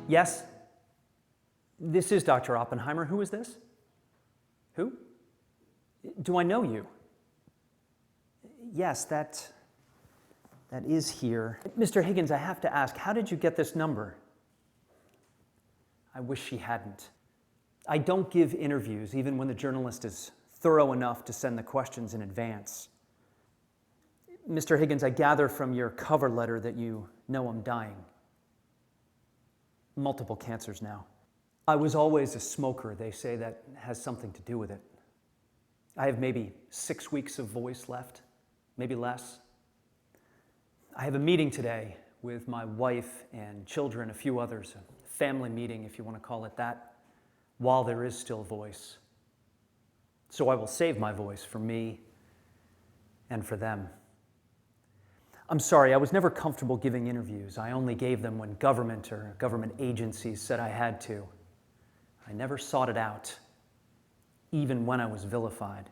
Yes? This is Dr. Oppenheimer. Who is this? Who? Do I know you? Yes, that is here. Mr. Higgins, I have to ask, how did you get this number? I wish she hadn't. I don't give interviews, even when the journalist is thorough enough to send the questions in advance. Mr. Higgins, I gather from your cover letter that you know I'm dying. Multiple cancers now. I was always a smoker. They say that has something to do with it. I have maybe 6 weeks of voice left, maybe less. I have a meeting today with my wife and children, a few others, a family meeting, if you want to call it that, while there is still voice. So I will save my voice for me and for them. I'm sorry, I was never comfortable giving interviews. I only gave them when government or government agencies said I had to. I never sought it out, even when I was vilified.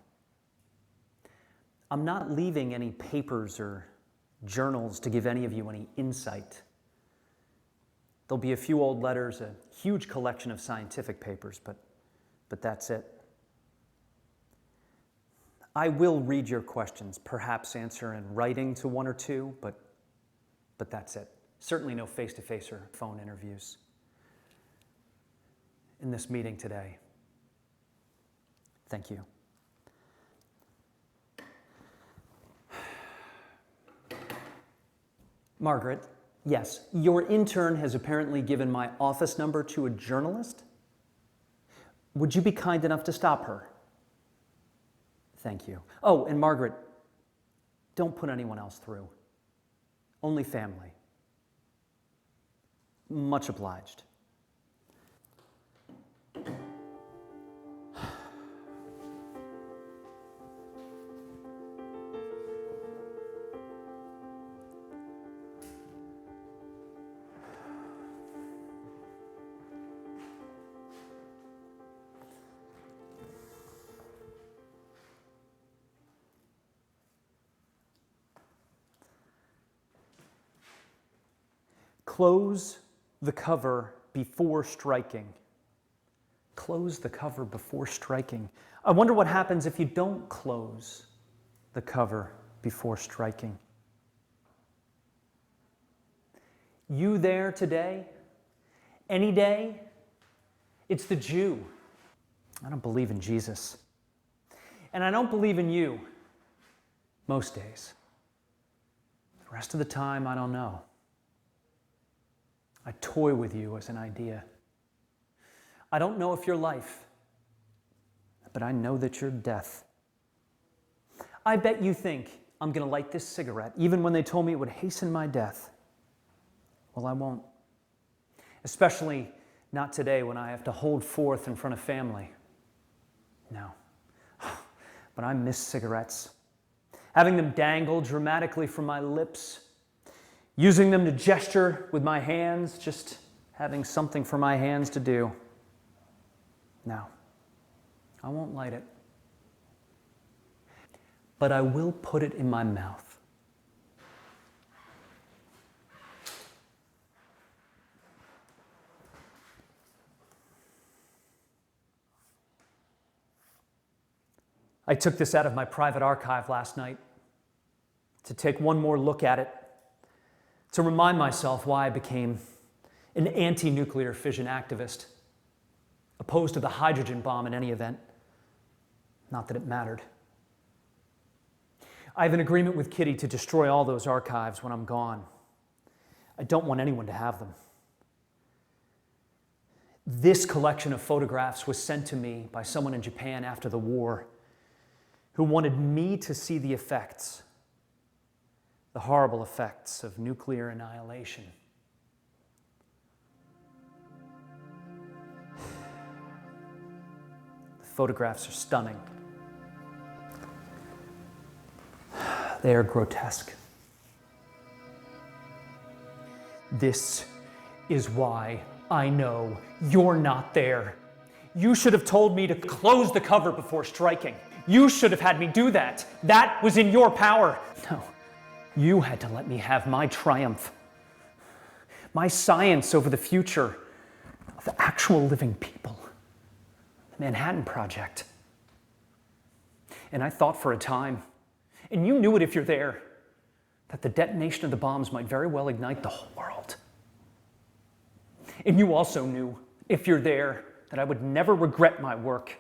I'm not leaving any papers or journals to give any of you any insight. There'll be a few old letters, a huge collection of scientific papers, but that's it. I will read your questions, perhaps answer in writing to one or two, but that's it. Certainly no face-to-face or phone interviews in this meeting today. Thank you. Margaret, yes, your intern has apparently given my office number to a journalist. Would you be kind enough to stop her? Thank you. Oh, and Margaret, don't put anyone else through. Only family. Much obliged. Close the cover before striking. Close the cover before striking. I wonder what happens if you don't close the cover before striking. You there today? Any day? It's the Jew. I don't believe in Jesus. And I don't believe in you most days. The rest of the time, I don't know. I toy with you as an idea. I don't know if you're life, but I know that you're death. I bet you think I'm going to light this cigarette, even when they told me it would hasten my death. Well, I won't. Especially not today when I have to hold forth in front of family. No. But I miss cigarettes. Having them dangle dramatically from my lips, using them to gesture with my hands, just having something for my hands to do. No, I won't light it. But I will put it in my mouth. I took this out of my private archive last night to take one more look at it, to remind myself why I became an anti-nuclear fission activist, opposed to the hydrogen bomb in any event. Not that it mattered. I have an agreement with Kitty to destroy all those archives when I'm gone. I don't want anyone to have them. This collection of photographs was sent to me by someone in Japan after the war who wanted me to see the effects, the horrible effects of nuclear annihilation. The photographs are stunning. They are grotesque. This is why I know you're not there. You should have told me to close the cover before striking. You should have had me do that. That was in your power. No, you had to let me have my triumph, my science over the future, the actual living people, the Manhattan Project. And I thought for a time, and you knew it if you're there, that the detonation of the bombs might very well ignite the whole world. And you also knew, if you're there, that I would never regret my work.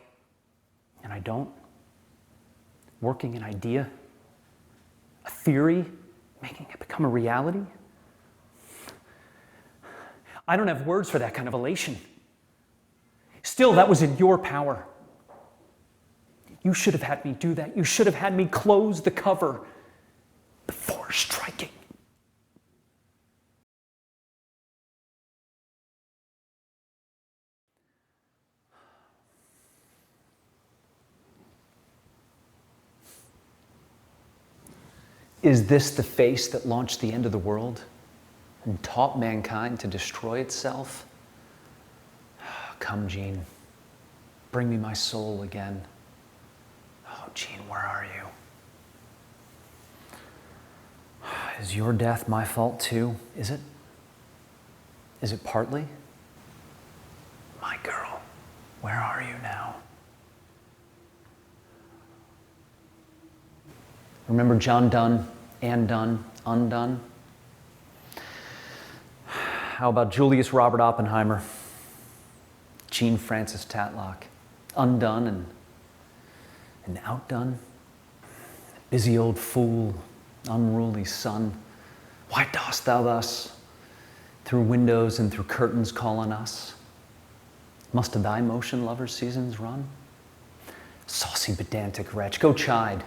And I don't. Working an idea, a theory, making it become a reality. I don't have words for that kind of elation. Still, that was in your power. You should have had me do that. You should have had me close the cover before striking. Is this the face that launched the end of the world and taught mankind to destroy itself? Come, Jean, bring me my soul again. Oh, Jean, where are you? Is your death my fault too? Is it? Is it partly? My girl, where are you now? Remember John Donne, Anne Donne, Undone? How about Julius Robert Oppenheimer, Jean Francis Tatlock, undone and outdone? Busy old fool, unruly son, why dost thou thus through windows and through curtains call on us? Must to thy motion lovers' seasons run? Saucy pedantic wretch, go chide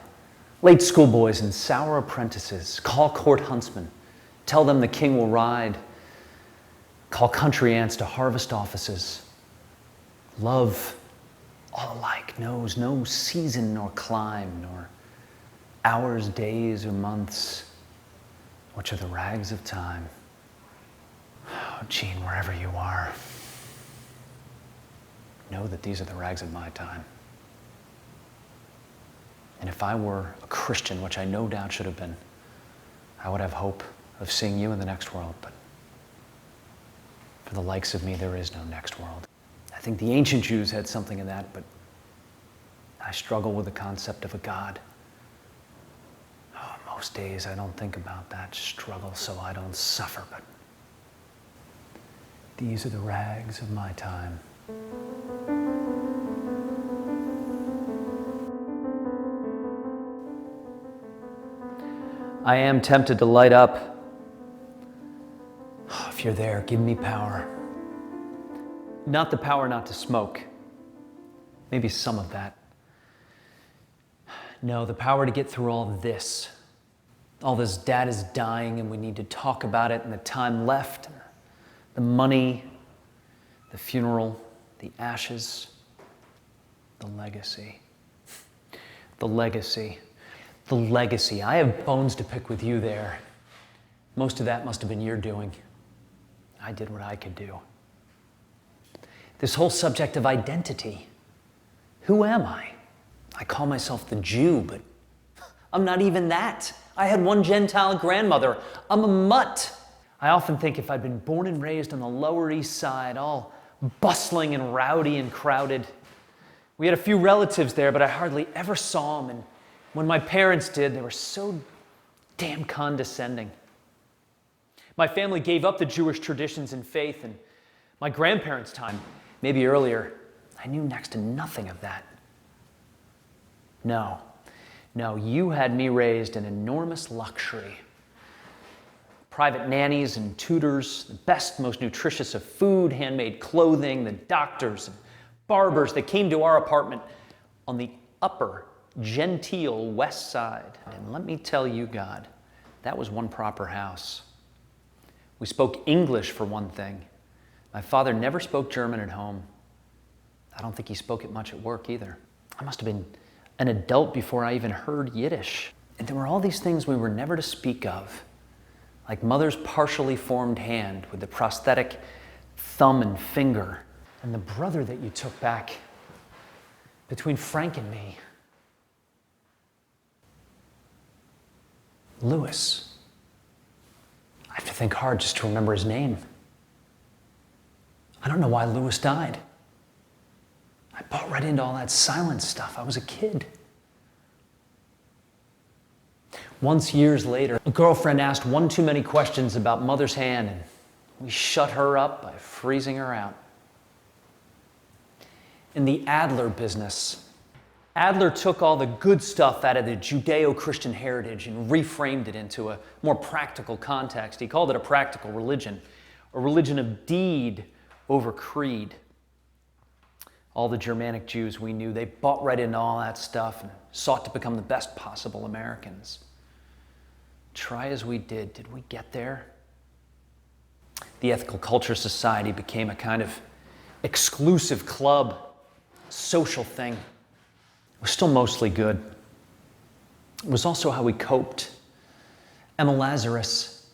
late schoolboys and sour apprentices, call court huntsmen, tell them the king will ride, call country ants to harvest offices. Love, all alike, knows no season nor clime, nor hours, days, or months, which are the rags of time. Oh, Jean, wherever you are, know that these are the rags of my time. And if I were a Christian, which I no doubt should have been, I would have hope of seeing you in the next world. But for the likes of me, there is no next world. I think the ancient Jews had something of that, but I struggle with the concept of a God. Oh, most days I don't think about that struggle so I don't suffer, but these are the rags of my time. I am tempted to light up. Oh, if you're there, give me power. Not the power not to smoke. Maybe some of that. No, the power to get through all this. All this dad is dying and we need to talk about it, and the time left, and the money, the funeral, the ashes, the legacy. The legacy. The legacy. I have bones to pick with you there. Most of that must have been your doing. I did what I could do. This whole subject of identity. Who am I? I call myself the Jew, but I'm not even that. I had one Gentile grandmother. I'm a mutt. I often think if I'd been born and raised on the Lower East Side, all bustling and rowdy and crowded. We had a few relatives there, but I hardly ever saw them. And when my parents did, they were so damn condescending. My family gave up the Jewish traditions and faith, and my grandparents' time, maybe earlier, I knew next to nothing of that. No, you had me raised in enormous luxury. Private nannies and tutors, the best, most nutritious of food, handmade clothing, the doctors and barbers that came to our apartment on the upper genteel west side. And let me tell you, God, that was one proper house. We spoke English for one thing. My father never spoke German at home. I don't think he spoke it much at work either. I must have been an adult before I even heard Yiddish. And there were all these things we were never to speak of, like mother's partially formed hand with the prosthetic thumb and finger, and the brother that you took back between Frank and me. Louis. I have to think hard just to remember his name. I don't know why Lewis died. I bought right into all that silence stuff. I was a kid. Once, years later, a girlfriend asked one too many questions about Mother's hand, and we shut her up by freezing her out. In the Adler business, Adler took all the good stuff out of the Judeo-Christian heritage and reframed it into a more practical context. He called it a practical religion, a religion of deed over creed. All the Germanic Jews we knew, they bought right into all that stuff and sought to become the best possible Americans. Try as we did we get there? The Ethical Culture Society became a kind of exclusive club, social thing. It was still mostly good. It was also how we coped. Emma Lazarus,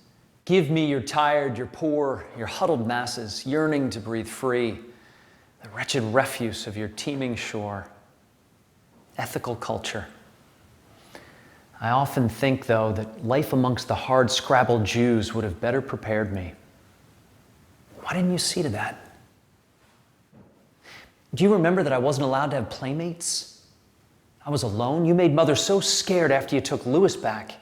give me your tired, your poor, your huddled masses, yearning to breathe free, the wretched refuse of your teeming shore. Ethical culture. I often think, though, that life amongst the hard-scrabbled Jews would have better prepared me. Why didn't you see to that? Do you remember that I wasn't allowed to have playmates? I was alone. You made Mother so scared after you took Lewis back.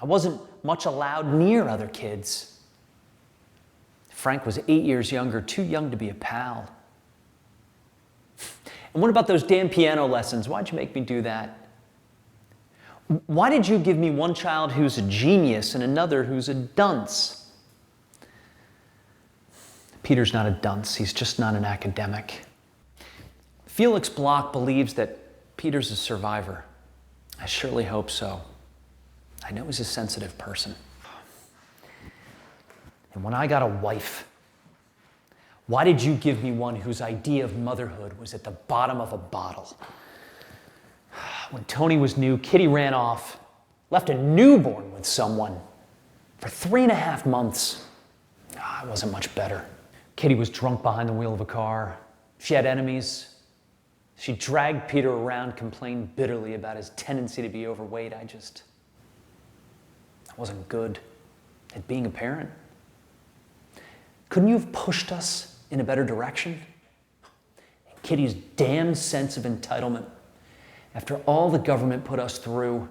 I wasn't much allowed near other kids. Frank was 8 years younger, too young to be a pal. And what about those damn piano lessons? Why'd you make me do that? Why did you give me one child who's a genius and another who's a dunce? Peter's not a dunce. He's just not an academic. Felix Bloch believes that Peter's a survivor. I surely hope so. I know he's a sensitive person. And when I got a wife, why did you give me one whose idea of motherhood was at the bottom of a bottle? When Tony was new, Kitty ran off, left a newborn with someone for 3.5 months. It wasn't much better. Kitty was drunk behind the wheel of a car. She had enemies. She dragged Peter around, complained bitterly about his tendency to be overweight. I wasn't good at being a parent. Couldn't you have pushed us in a better direction? And Kitty's damn sense of entitlement. After all the government put us through,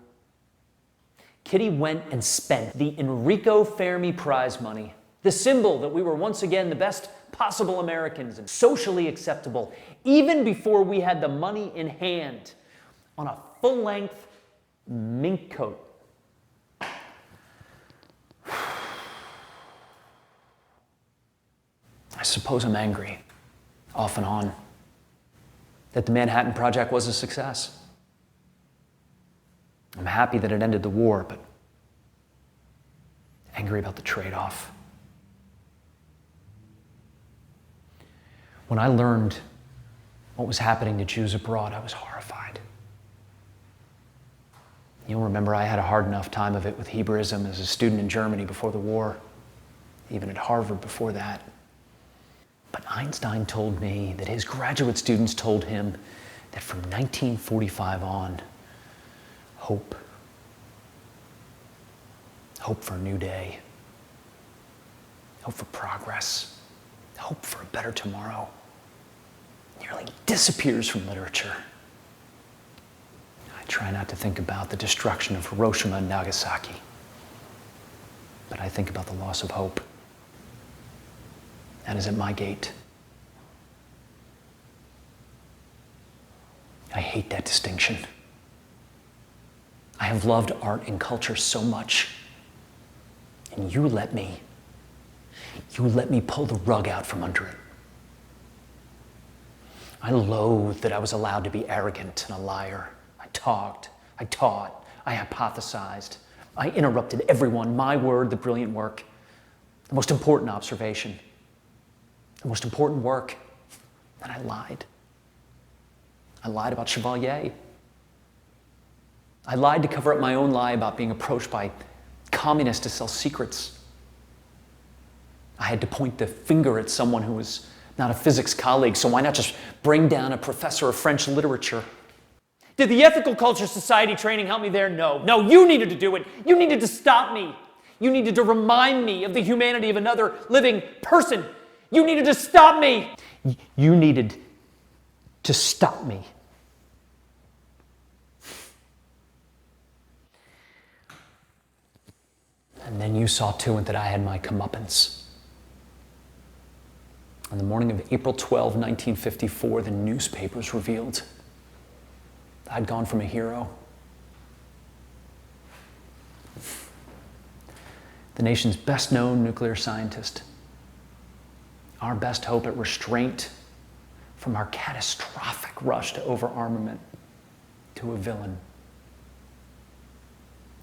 Kitty went and spent the Enrico Fermi Prize money, the symbol that we were once again the best possible Americans and socially acceptable, even before we had the money in hand, on a full-length mink coat. I suppose I'm angry, off and on, that the Manhattan Project was a success. I'm happy that it ended the war, but angry about the trade-off. When I learned what was happening to Jews abroad, I was horrified. You'll remember I had a hard enough time of it with Hebrewism as a student in Germany before the war, even at Harvard before that. But Einstein told me that his graduate students told him that from 1945 on, hope for a new day, hope for progress, hope for a better tomorrow, nearly disappears from literature. I try not to think about the destruction of Hiroshima and Nagasaki, but I think about the loss of hope. That is at my gate. I hate that distinction. I have loved art and culture so much, and you let me pull the rug out from under it. I loathe that I was allowed to be arrogant and a liar. I talked, I taught, I hypothesized, I interrupted everyone, my word, the brilliant work, the most important observation, the most important work, and I lied. I lied about Chevalier. I lied to cover up my own lie about being approached by communists to sell secrets. I had to point the finger at someone who was not a physics colleague, so why not just bring down a professor of French literature? Did the Ethical Culture Society training help me there? No, you needed to do it. You needed to stop me. You needed to remind me of the humanity of another living person. You needed to stop me. You needed to stop me. And then you saw to it that I had my comeuppance. On the morning of April 12, 1954, the newspapers revealed I'd gone from a hero, the nation's best-known nuclear scientist, our best hope at restraint from our catastrophic rush to overarmament, to a villain.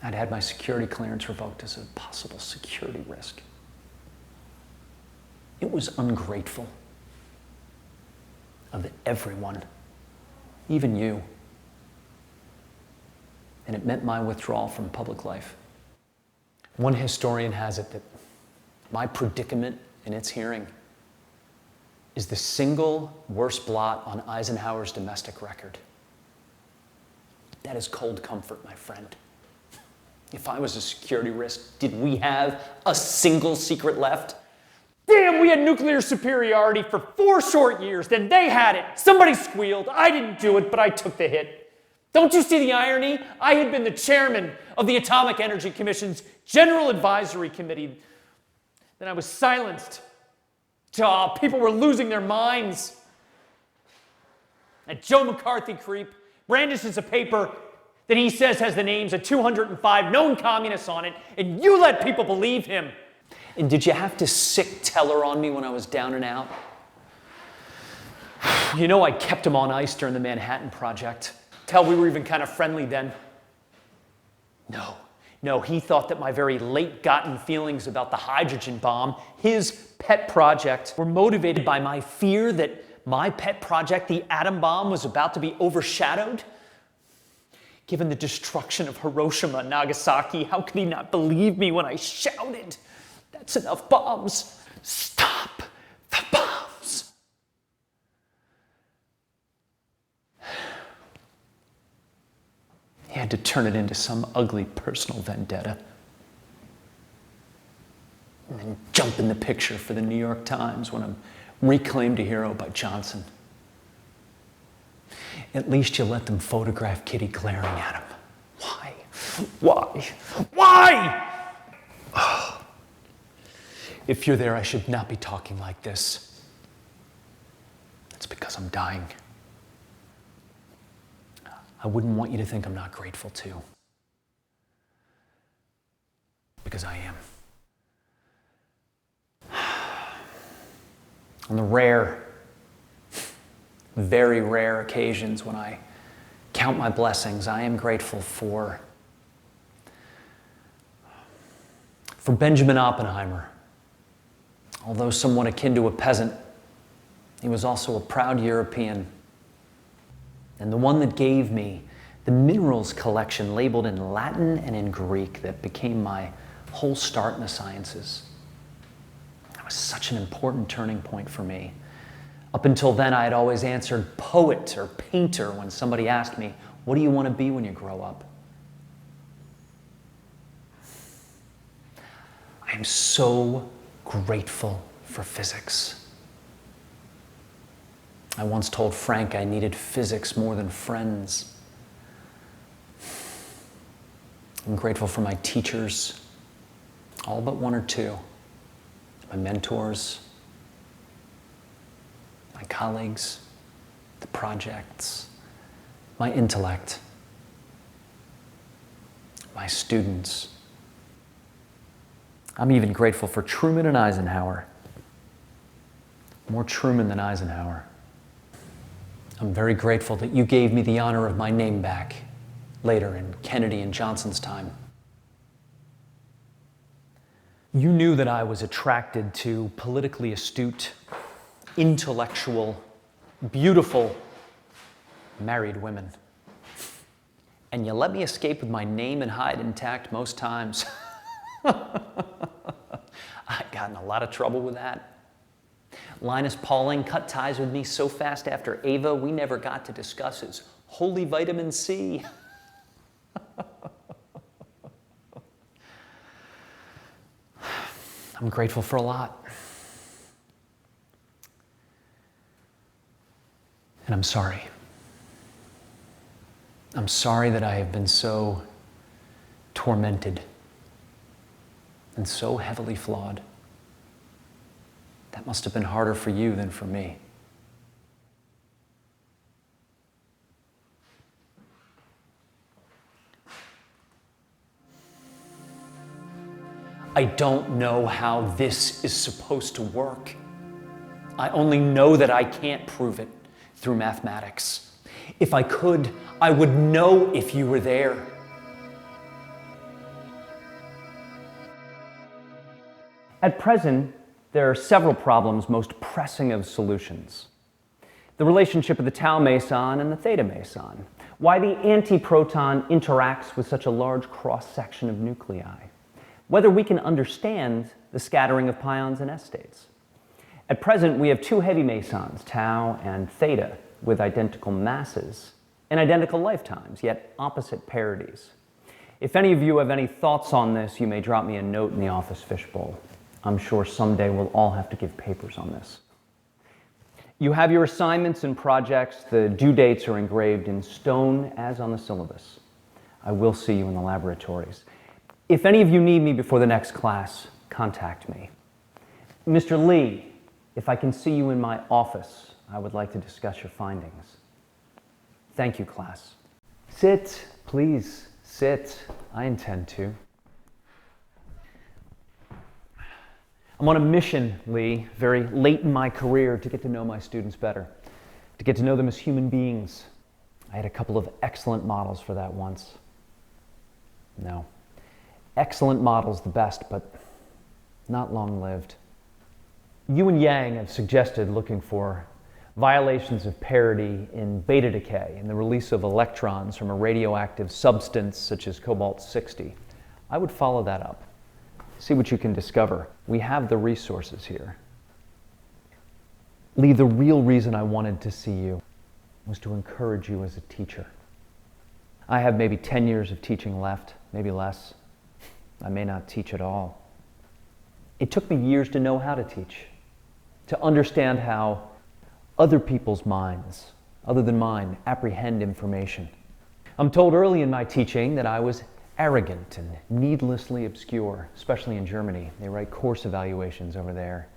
I'd had my security clearance revoked as a possible security risk. It was ungrateful of everyone, even you. And it meant my withdrawal from public life. One historian has it that my predicament in its hearing is the single worst blot on Eisenhower's domestic record. That is cold comfort, my friend. If I was a security risk, did we have a single secret left? Damn, we had nuclear superiority for 4 short years, then they had it. Somebody squealed, I didn't do it, but I took the hit. Don't you see the irony? I had been the chairman of the Atomic Energy Commission's General Advisory Committee. Then I was silenced. People were losing their minds. And Joe McCarthy creep brandishes a paper that he says has the names of 205 known communists on it, and you let people believe him. And did you have to sick teller on me when I was down and out? You know I kept him on ice during the Manhattan Project. Tell we were even kind of friendly then. No, he thought that my very late-gotten feelings about the hydrogen bomb, his pet project, were motivated by my fear that my pet project, the atom bomb, was about to be overshadowed. Given the destruction of Hiroshima and Nagasaki, how could he not believe me when I shouted, "That's enough bombs! Stop the bombs!" He had to turn it into some ugly personal vendetta. And then jump in the picture for the New York Times when I'm reclaimed a hero by Johnson. At least you let them photograph Kitty glaring at him. Why? Why? Oh. If you're there, I should not be talking like this. It's because I'm dying. I wouldn't want you to think I'm not grateful too. Because I am. On the rare, very rare occasions when I count my blessings, I am grateful for Benjamin Oppenheimer. Although somewhat akin to a peasant, he was also a proud European, and the one that gave me the minerals collection labeled in Latin and in Greek that became my whole start in the sciences. That was such an important turning point for me. Up until then, I had always answered poet or painter when somebody asked me, "What do you want to be when you grow up?" I am so grateful for physics. I once told Frank I needed physics more than friends. I'm grateful for my teachers, all but 1 or 2, my mentors, my colleagues, the projects, my intellect, my students. I'm even grateful for Truman and Eisenhower. More Truman than Eisenhower. I'm very grateful that you gave me the honor of my name back later in Kennedy and Johnson's time. You knew that I was attracted to politically astute, intellectual, beautiful, married women. And you let me escape with my name and hide intact most times. I got in a lot of trouble with that. Linus Pauling cut ties with me so fast after Ava, we never got to discuss his holy vitamin C. I'm grateful for a lot. And I'm sorry. I'm sorry that I have been so tormented and so heavily flawed. That must have been harder for you than for me. I don't know how this is supposed to work. I only know that I can't prove it through mathematics. If I could, I would know if you were there. At present, there are several problems most pressing of solutions. The relationship of the tau meson and the theta meson. Why the antiproton interacts with such a large cross-section of nuclei. Whether we can understand the scattering of pions and S states. At present, we have two heavy mesons, tau and theta, with identical masses and identical lifetimes, yet opposite parities. If any of you have any thoughts on this, you may drop me a note in the office fishbowl. I'm sure someday we'll all have to give papers on this. You have your assignments and projects. The due dates are engraved in stone as on the syllabus. I will see you in the laboratories. If any of you need me before the next class, contact me. Mr. Lee, if I can see you in my office, I would like to discuss your findings. Thank you, class. Sit, please, sit. I intend to. I'm on a mission, Lee, very late in my career, to get to know my students better, to get to know them as human beings. I had a couple of excellent models for that once. No. Excellent models the best, but not long-lived. Yu and Yang have suggested looking for violations of parity in beta decay and the release of electrons from a radioactive substance such as cobalt-60. I would follow that up. See what you can discover. We have the resources here. Lee, the real reason I wanted to see you was to encourage you as a teacher. I have maybe 10 years of teaching left, maybe less. I may not teach at all. It took me years to know how to teach, to understand how other people's minds, other than mine, apprehend information. I'm told early in my teaching that I was arrogant and needlessly obscure, especially in Germany. They write course evaluations over there.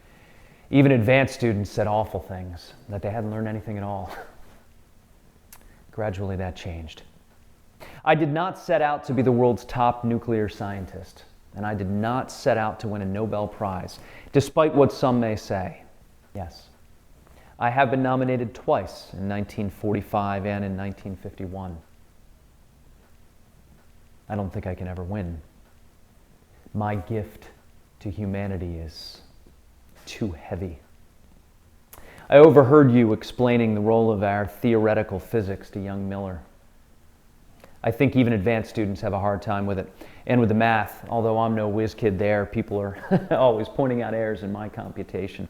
Even advanced students said awful things, that they hadn't learned anything at all. Gradually that changed. I did not set out to be the world's top nuclear scientist, and I did not set out to win a Nobel Prize, despite what some may say. Yes, I have been nominated twice, in 1945 and in 1951. I don't think I can ever win. My gift to humanity is too heavy. I overheard you explaining the role of our theoretical physics to young Miller. I think even advanced students have a hard time with it. And with the math, although I'm no whiz kid there, people are always pointing out errors in my computation.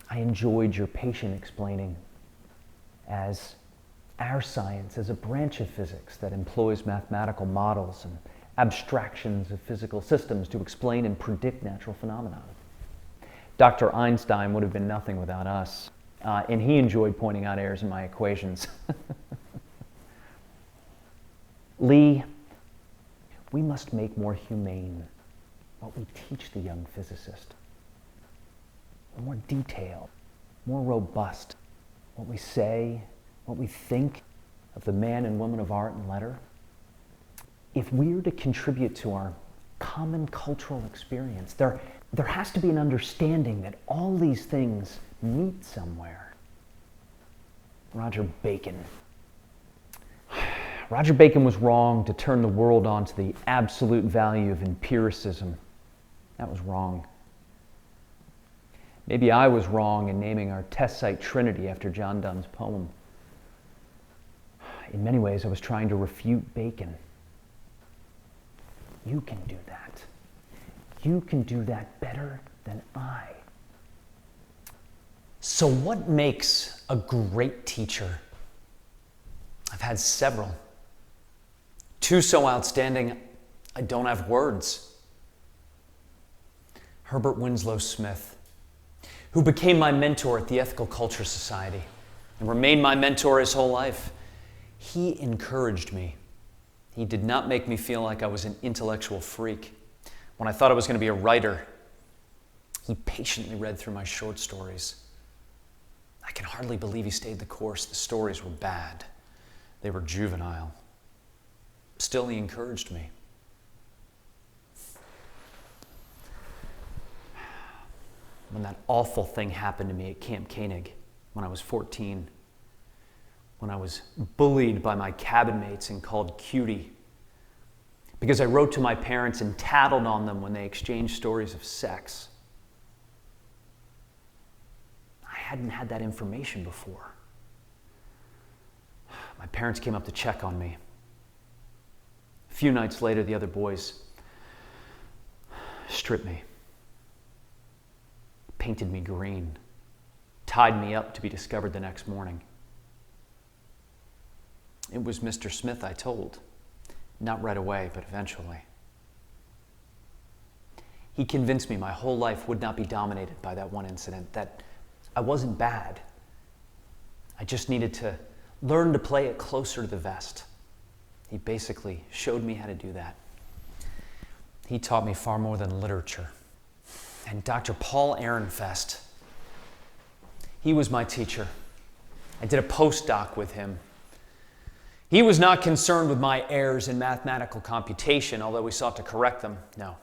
I enjoyed your patient explaining as our science as a branch of physics that employs mathematical models and abstractions of physical systems to explain and predict natural phenomena. Dr. Einstein would have been nothing without us, and he enjoyed pointing out errors in my equations. Lee, we must make more humane what we teach the young physicist. More detailed, more robust. What we say, what we think of the man and woman of art and letter. If we're to contribute to our common cultural experience, there has to be an understanding that all these things meet somewhere. Roger Bacon. Roger Bacon was wrong to turn the world onto the absolute value of empiricism. That was wrong. Maybe I was wrong in naming our test site Trinity after John Donne's poem. In many ways, I was trying to refute Bacon. You can do that. You can do that better than I. So what makes a great teacher? I've had several. Two so outstanding, I don't have words. Herbert Winslow Smith, who became my mentor at the Ethical Culture Society. and remained my mentor his whole life. He encouraged me. He did not make me feel like I was an intellectual freak. When I thought I was going to be a writer, he patiently read through my short stories. I can hardly believe he stayed the course. The stories were bad. They were juvenile. Still, he encouraged me. When that awful thing happened to me at Camp Koenig when I was 14, when I was bullied by my cabin mates and called cutie, because I wrote to my parents and tattled on them when they exchanged stories of sex. I hadn't had that information before. My parents came up to check on me. A few nights later, the other boys stripped me, painted me green, tied me up to be discovered the next morning. It was Mr. Smith I told. Not right away, but eventually. He convinced me my whole life would not be dominated by that one incident, that I wasn't bad. I just needed to learn to play it closer to the vest. He basically showed me how to do that. He taught me far more than literature. And Dr. Paul Ehrenfest, he was my teacher. I did a postdoc with him. He was not concerned with my errors in mathematical computation, although we sought to correct them. No.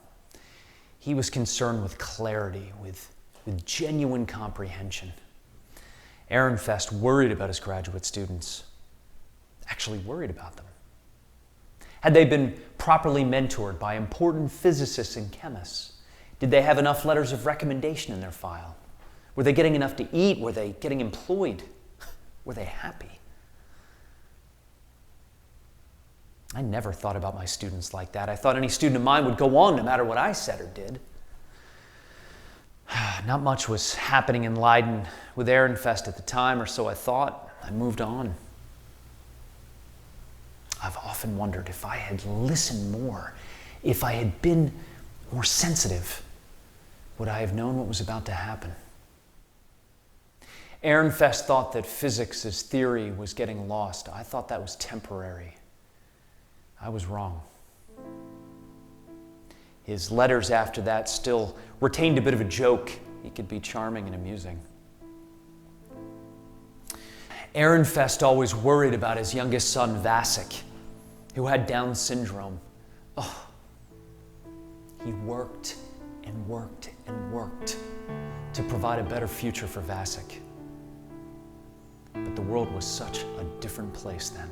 He was concerned with clarity, with genuine comprehension. Ehrenfest worried about his graduate students, actually worried about them. Had they been properly mentored by important physicists and chemists? Did they have enough letters of recommendation in their file? Were they getting enough to eat? Were they getting employed? Were they happy? I never thought about my students like that. I thought any student of mine would go on no matter what I said or did. Not much was happening in Leiden with Ehrenfest at the time, or so I thought. I moved on. I've often wondered if I had listened more, if I had been more sensitive, would I have known what was about to happen? Ehrenfest thought that physics as theory was getting lost. I thought that was temporary. I was wrong. His letters after that still retained a bit of a joke. He could be charming and amusing. Ehrenfest always worried about his youngest son, Vasek, who had Down syndrome. Oh, he worked and worked and worked to provide a better future for Vasek. But the world was such a different place then.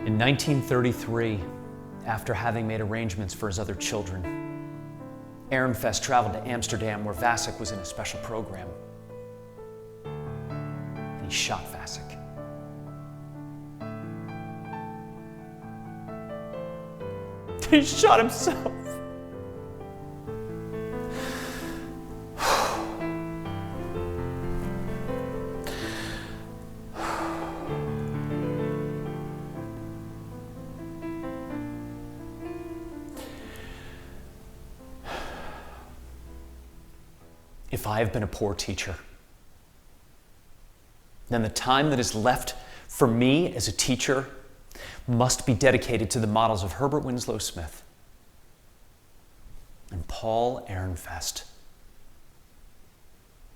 In 1933, after having made arrangements for his other children, Ehrenfest traveled to Amsterdam where Vasek was in a special program. And he shot Vasek. He shot himself. If I have been a poor teacher, then the time that is left for me as a teacher must be dedicated to the models of Herbert Winslow Smith and Paul Ehrenfest.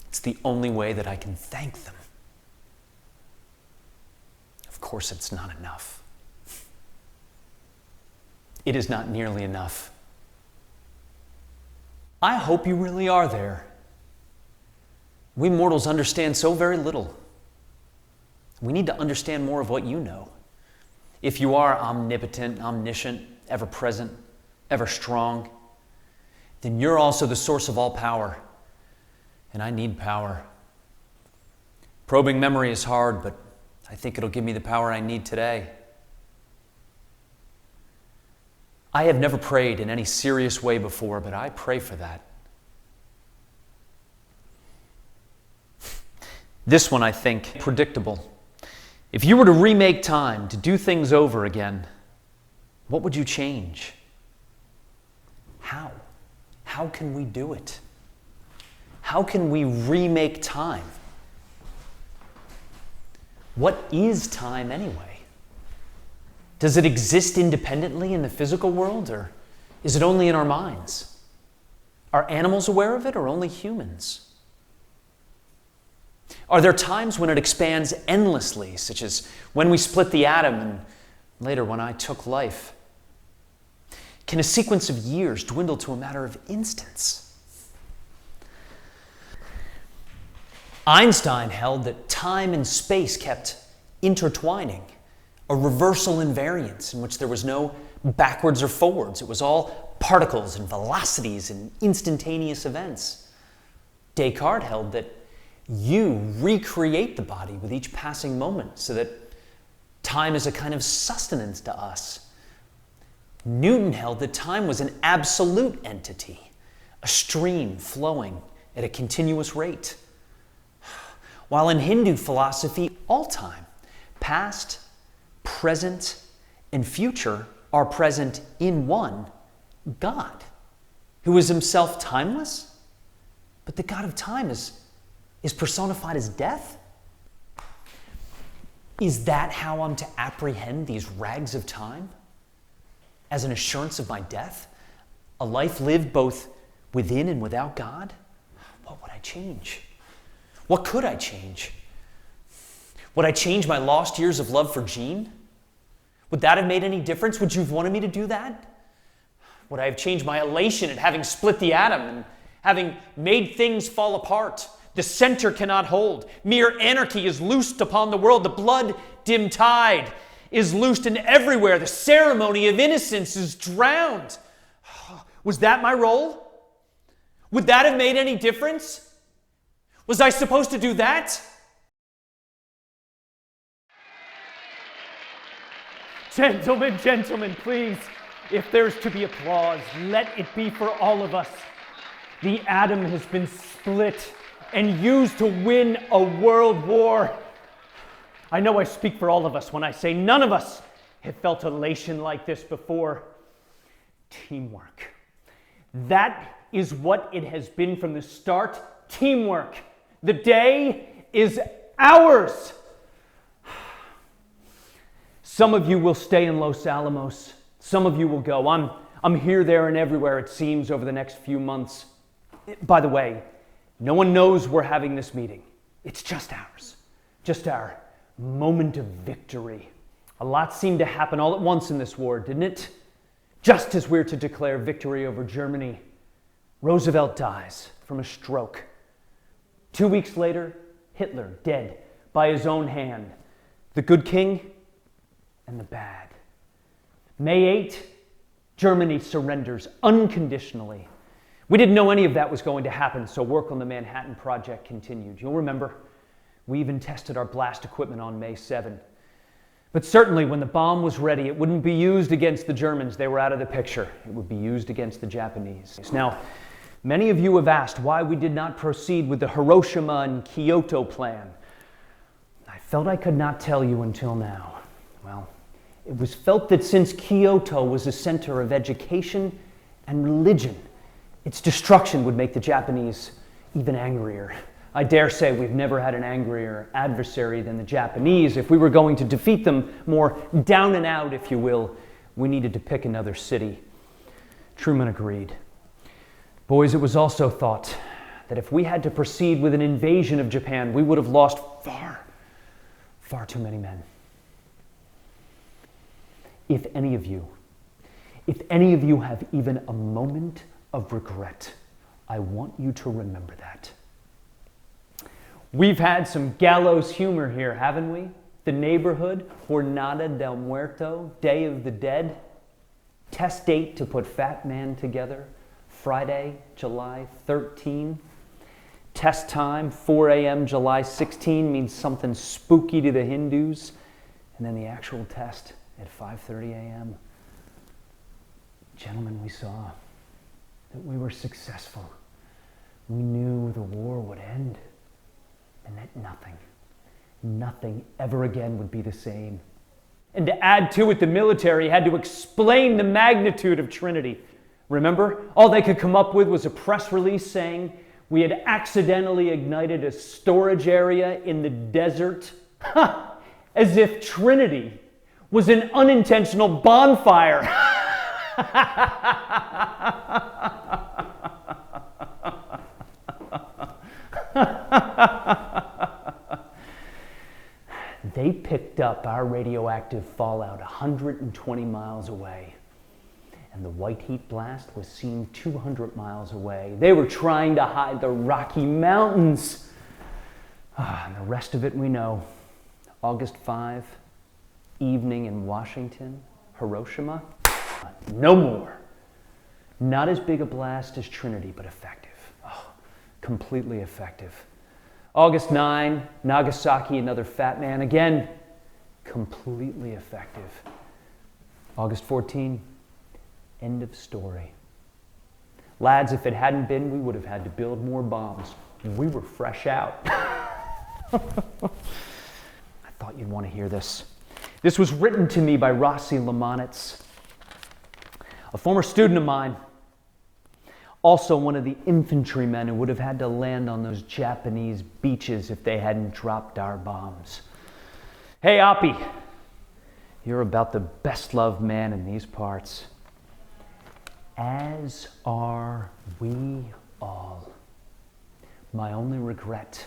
It's the only way that I can thank them. Of course, it's not enough. It is not nearly enough. I hope you really are there. We mortals understand so very little. We need to understand more of what you know. If you are omnipotent, omniscient, ever-present, ever-strong, then you're also the source of all power. And I need power. Probing memory is hard, but I think it'll give me the power I need today. I have never prayed in any serious way before, but I pray for that. This one, I think, predictable. If you were to remake time, to do things over again, what would you change? How? How can we do it? How can we remake time? What is time anyway? Does it exist independently in the physical world, or is it only in our minds? Are animals aware of it, or only humans? Are there times when it expands endlessly, such as when we split the atom and later when I took life? Can a sequence of years dwindle to a matter of instants? Einstein held that time and space kept intertwining, a reversal invariance in which there was no backwards or forwards. It was all particles and velocities and instantaneous events. Descartes held that you recreate the body with each passing moment so that time is a kind of sustenance to us. Newton held that time was an absolute entity, a stream flowing at a continuous rate. While in Hindu philosophy, all time, past, present, and future are present in one God, who is himself timeless, but the God of time is personified as death? Is that how I'm to apprehend these rags of time? As an assurance of my death? A life lived both within and without God? What would I change? What could I change? Would I change my lost years of love for Jean? Would that have made any difference? Would you have wanted me to do that? Would I have changed my elation at having split the atom and having made things fall apart? The center cannot hold. Mere anarchy is loosed upon the world. The blood-dim tide is loosed, and everywhere the ceremony of innocence is drowned. Was that my role? Would that have made any difference? Was I supposed to do that? Gentlemen, please, if there's to be applause, let it be for all of us. The atom has been split and used to win a world war. I know I speak for all of us when I say none of us have felt elation like this before. Teamwork. That is what it has been from the start. Teamwork. The day is ours. Some of you will stay in Los Alamos. Some of you will go. I'm here, there, and everywhere, it seems, over the next few months. By the way, no one knows we're having this meeting. It's just ours. Just our moment of victory. A lot seemed to happen all at once in this war, didn't it? Just as we're to declare victory over Germany, Roosevelt dies from a stroke. 2 weeks later, Hitler dead by his own hand. The good king and the bad. May 8, Germany surrenders unconditionally. We didn't know any of that was going to happen, so work on the Manhattan Project continued. You'll remember, we even tested our blast equipment on May 7. But certainly when the bomb was ready, it wouldn't be used against the Germans. They were out of the picture. It would be used against the Japanese. Now, many of you have asked why we did not proceed with the Hiroshima and Kyoto plan. I felt I could not tell you until now. Well, it was felt that since Kyoto was a center of education and religion, its destruction would make the Japanese even angrier. I dare say we've never had an angrier adversary than the Japanese. If we were going to defeat them more down and out, if you will, we needed to pick another city. Truman agreed. Boys, it was also thought that if we had to proceed with an invasion of Japan, we would have lost far too many men. If any of you have even a moment of regret, I want you to remember that. We've had some gallows humor here, haven't we? The neighborhood, Jornada del Muerto, Day of the Dead. Test date to put Fat Man together, Friday, July 13. Test time, 4 a.m. July 16, means something spooky to the Hindus. And then the actual test at 5:30 a.m. Gentlemen, we saw that we were successful. We knew the war would end and that nothing ever again would be the same. And to add to it, the military had to explain the magnitude of Trinity. Remember, all they could come up with was a press release saying we had accidentally ignited a storage area in the desert. as if Trinity was an unintentional bonfire. They picked up our radioactive fallout 120 miles away, and the white heat blast was seen 200 miles away. They were trying to hide the Rocky Mountains. And the rest of it we know. August 5, evening in Washington, Hiroshima. No more. Not as big a blast as Trinity, but effective. Oh, completely effective. August 9, Nagasaki, another fat man. Again, completely effective. August 14, end of story. Lads, if it hadn't been, we would have had to build more bombs. We were fresh out. I thought you'd want to hear this. This was written to me by Rossi Lamonitz, a former student of mine. Also one of the infantrymen who would have had to land on those Japanese beaches if they hadn't dropped our bombs. Hey, Oppie, you're about the best loved man in these parts. As are we all. My only regret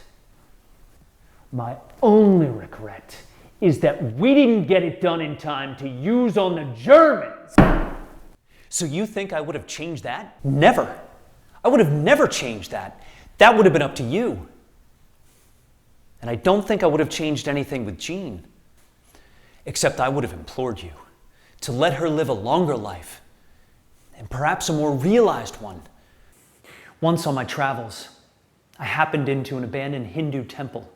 is that we didn't get it done in time to use on the Germans. So you think I would have changed that? Never. I would have never changed that. That would have been up to you. And I don't think I would have changed anything with Jean. Except I would have implored you to let her live a longer life, and perhaps a more realized one. Once on my travels, I happened into an abandoned Hindu temple.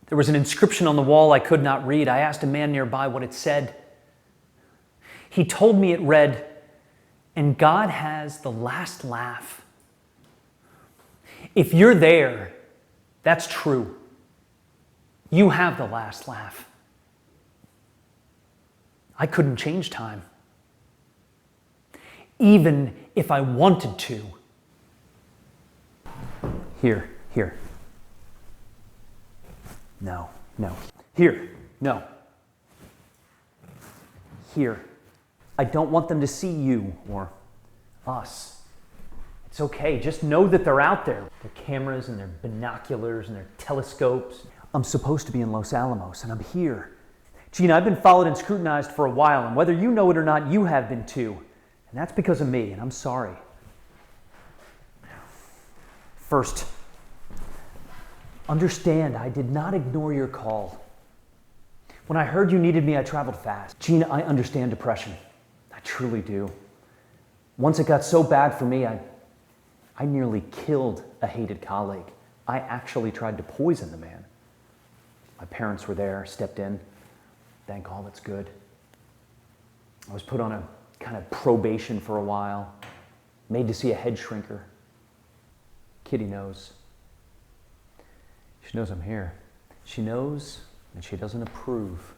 There was an inscription on the wall I could not read. I asked a man nearby what it said. He told me it read, "And God has the last laugh." If you're there, that's true. You have the last laugh. I couldn't change time, even if I wanted to. Here. No. Here, no. Here. I don't want them to see you or us. It's okay, just know that they're out there. Their cameras and their binoculars and their telescopes. I'm supposed to be in Los Alamos, and I'm here. Gina, I've been followed and scrutinized for a while, and whether you know it or not, you have been too. And that's because of me, and I'm sorry. First, understand I did not ignore your call. When I heard you needed me, I traveled fast. Gina, I understand depression. I truly do. Once it got so bad for me, I nearly killed a hated colleague. I actually tried to poison the man. My parents were there, stepped in. Thank all that's good. I was put on a kind of probation for a while, made to see a head shrinker. Kitty knows. She knows I'm here. She knows, and she doesn't approve.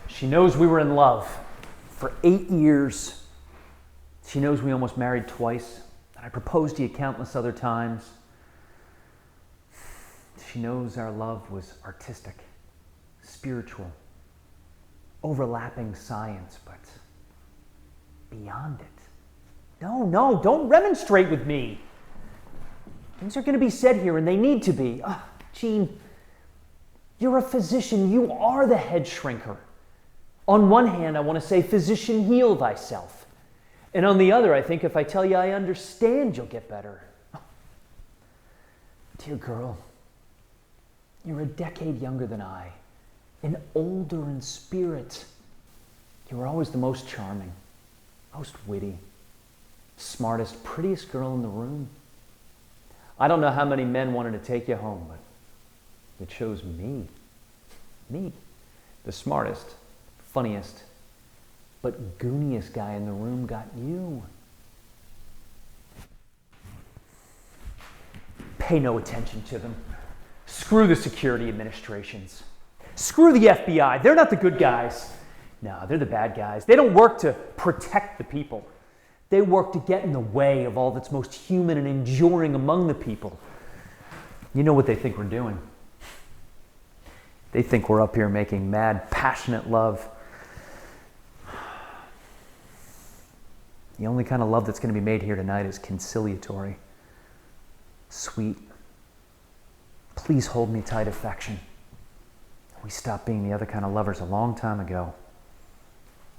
She knows we were in love for 8 years. She knows we almost married twice, and I proposed to you countless other times. She knows our love was artistic, spiritual, overlapping science, but beyond it. No, don't remonstrate with me. Things are going to be said here, and they need to be. Jean, you're a physician. You are the head shrinker. On one hand, I want to say, physician, heal thyself. And on the other, I think if I tell you I understand, you'll get better. Dear girl, you're a decade younger than I, and older in spirit. You were always the most charming, most witty, smartest, prettiest girl in the room. I don't know how many men wanted to take you home, but you chose me. Me, the smartest, funniest, but gooniest guy in the room got you. Pay no attention to them. Screw the security administrations. Screw the FBI. They're not the good guys. No, they're the bad guys. They don't work to protect the people. They work to get in the way of all that's most human and enduring among the people. You know what they think we're doing. They think we're up here making mad, passionate love. The only kind of love that's going to be made here tonight is conciliatory, sweet. Please hold me tight, affection. We stopped being the other kind of lovers a long time ago,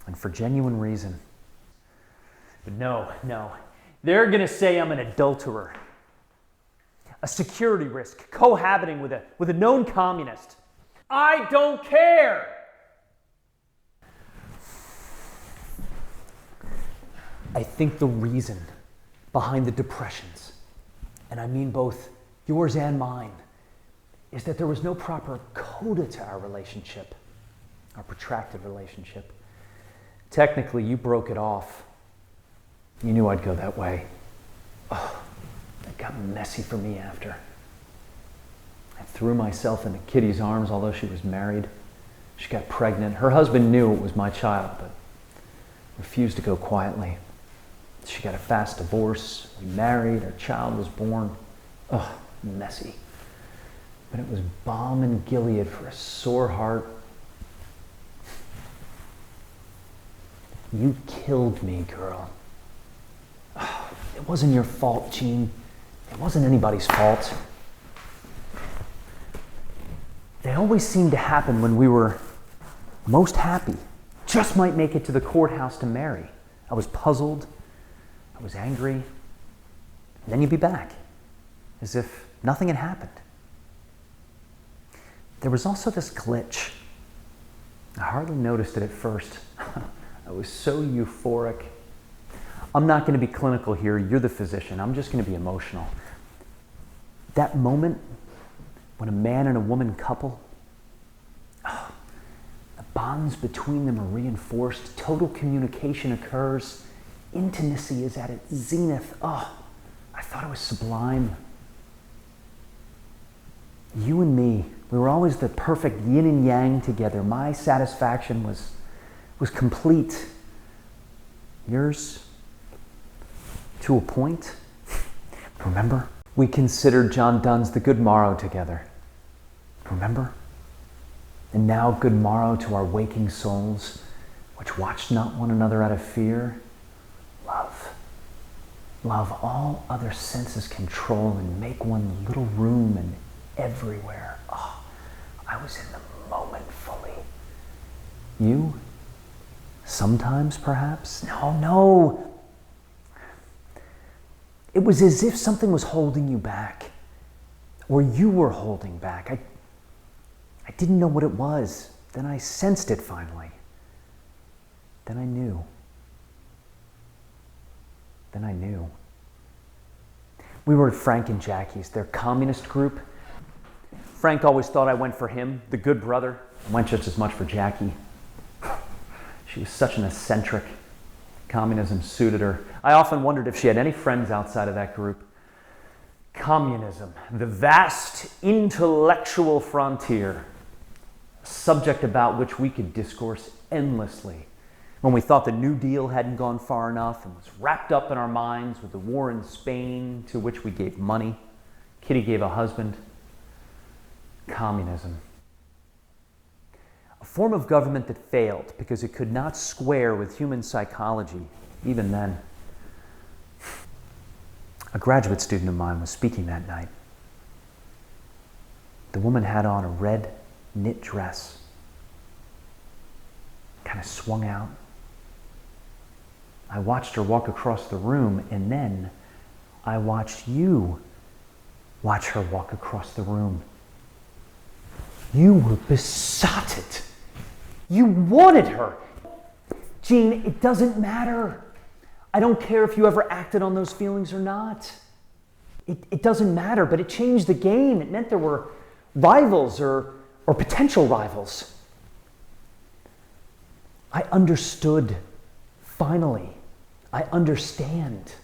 and for genuine reason. But no. They're going to say I'm an adulterer, a security risk, cohabiting with a known communist. I don't care! I think the reason behind the depressions, and I mean both yours and mine, is that there was no proper coda to our relationship, our protracted relationship. Technically, you broke it off. You knew I'd go that way. Oh, it got messy for me after. I threw myself into Kitty's arms, although she was married. She got pregnant. Her husband knew it was my child, but refused to go quietly. She got a fast divorce. We married. Our child was born. Oh, messy. But it was balm in Gilead for a sore heart. You killed me, girl. Oh, it wasn't your fault, Jean. It wasn't anybody's fault. They always seemed to happen when we were most happy. Just might make it to the courthouse to marry. I was puzzled. I was angry. And then you'd be back, as if nothing had happened. There was also this glitch. I hardly noticed it at first. I was so euphoric. I'm not going to be clinical here. You're the physician. I'm just going to be emotional. That moment when a man and a woman couple, the bonds between them are reinforced, total communication occurs, intimacy is at its zenith. Oh, I thought it was sublime. You and me, we were always the perfect yin and yang together. My satisfaction was complete. Yours, to a point. Remember? We considered John Donne's The Good Morrow together. Remember? And now good morrow to our waking souls, which watch not one another out of fear. Love. Love all other senses control and make one little room and everywhere. Oh, I was in the moment fully. You? Sometimes, perhaps? No. It was as if something was holding you back, or you were holding back. I didn't know what it was. Then I sensed it finally. Then I knew. We were at Frank and Jackie's, their communist group. Frank always thought I went for him, the good brother. I went just as much for Jackie. She was such an eccentric. Communism suited her. I often wondered if she had any friends outside of that group. Communism, the vast intellectual frontier, a subject about which we could discourse endlessly when we thought the New Deal hadn't gone far enough and was wrapped up in our minds with the war in Spain, to which we gave money. Kitty gave a husband. Communism. A form of government that failed because it could not square with human psychology, even then. A graduate student of mine was speaking that night. The woman had on a red knit dress, kind of swung out. I watched her walk across the room, and then I watched you watch her walk across the room. You were besotted. You wanted her. Jean, it doesn't matter. I don't care if you ever acted on those feelings or not. It doesn't matter, but it changed the game. It meant there were rivals or potential rivals. I understood, finally. I understand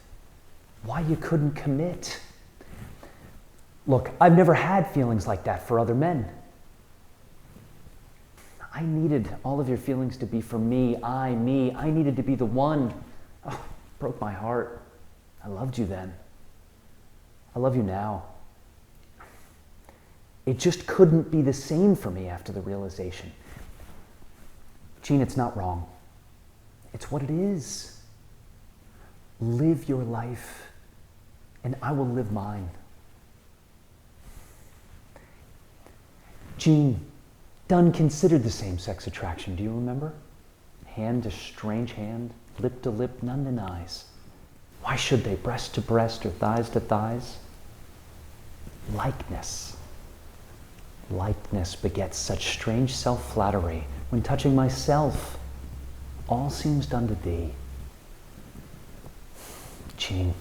why you couldn't commit. Look, I've never had feelings like that for other men. I needed all of your feelings to be for me. I needed to be the one. Oh, broke my heart. I loved you then. I love you now. It just couldn't be the same for me after the realization. Gene, it's not wrong. It's what it is. Live your life, and I will live mine. Gene, Dunn considered the same-sex attraction, do you remember? Hand to strange hand, lip to lip, none denies. Why should they, breast to breast or thighs to thighs? Likeness. Likeness begets such strange self-flattery. When touching myself, all seems done to thee. Gene,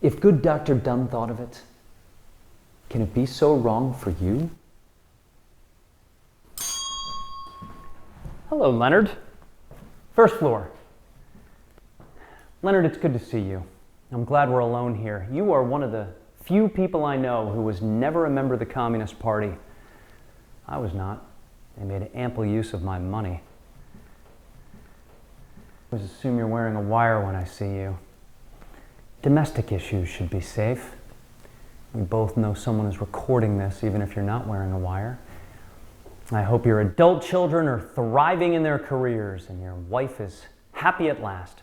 if good Dr. Dunn thought of it, can it be so wrong for you? Hello, Leonard. First floor. Leonard, it's good to see you. I'm glad we're alone here. You are one of the few people I know who was never a member of the Communist Party. I was not. They made ample use of my money. I always assume you're wearing a wire when I see you. Domestic issues should be safe. We both know someone is recording this, even if you're not wearing a wire. I hope your adult children are thriving in their careers and your wife is happy at last.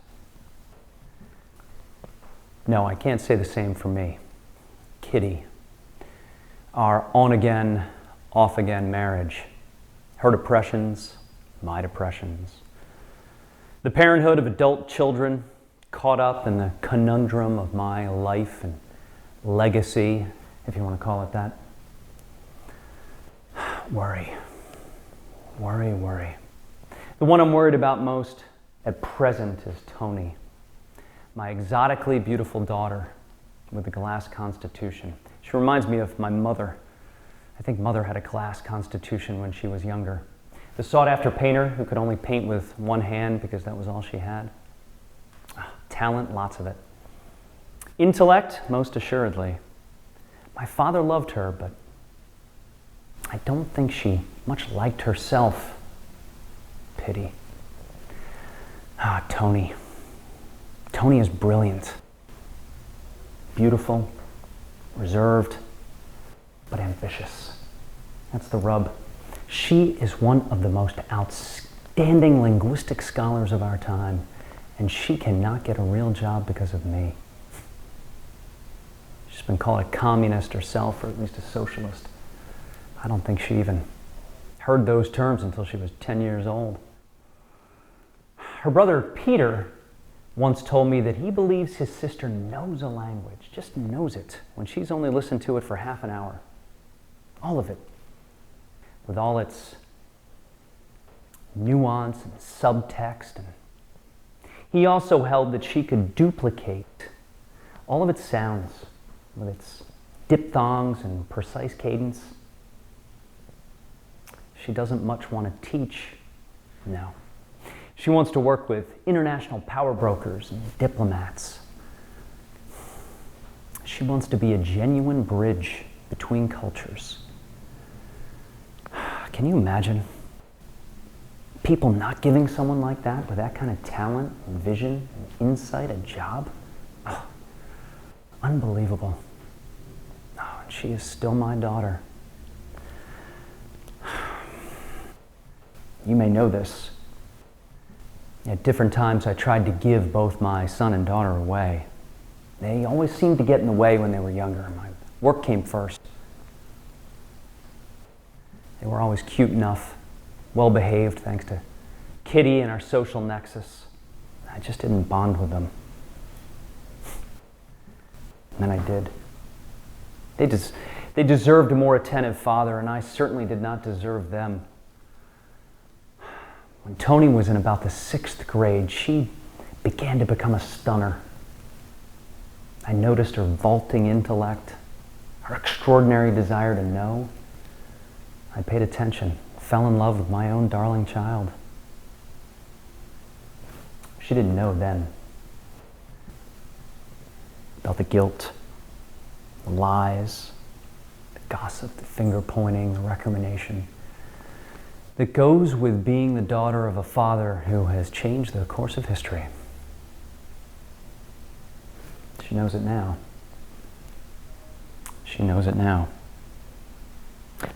No, I can't say the same for me. Kitty, our on-again, off-again marriage. Her depressions, my depressions. The parenthood of adult children caught up in the conundrum of my life and legacy, if you want to call it that. Worry. Worry, worry. The one I'm worried about most at present is Tony, my exotically beautiful daughter with a glass constitution. She reminds me of my mother. I think Mother had a glass constitution when she was younger. The sought-after painter who could only paint with one hand because that was all she had. Talent, lots of it. Intellect, most assuredly. My father loved her, but I don't think she much liked herself. Pity. Tony. Tony is brilliant. Beautiful, reserved, but ambitious. That's the rub. She is one of the most outstanding linguistic scholars of our time, and she cannot get a real job because of me. She's been called a communist herself, or at least a socialist. I don't think she even heard those terms until she was 10 years old. Her brother Peter once told me that he believes his sister knows a language, just knows it, when she's only listened to it for half an hour. All of it. With all its nuance and subtext. And he also held that she could duplicate all of its sounds with its diphthongs and precise cadence. She doesn't much want to teach, no. She wants to work with international power brokers and diplomats. She wants to be a genuine bridge between cultures. Can you imagine people not giving someone like that, with that kind of talent and vision and insight, a job? Oh, unbelievable. Oh, and she is still my daughter. You may know this. At different times I tried to give both my son and daughter away. They always seemed to get in the way when they were younger. My work came first. They were always cute enough, well-behaved thanks to Kitty and our social nexus. I just didn't bond with them. And then I did. They deserved a more attentive father, and I certainly did not deserve them. When Tony was in about the 6th grade, she began to become a stunner. I noticed her vaulting intellect, her extraordinary desire to know. I paid attention, fell in love with my own darling child. She didn't know then about the guilt, the lies, the gossip, the finger-pointing, the recrimination that goes with being the daughter of a father who has changed the course of history. She knows it now. She knows it now.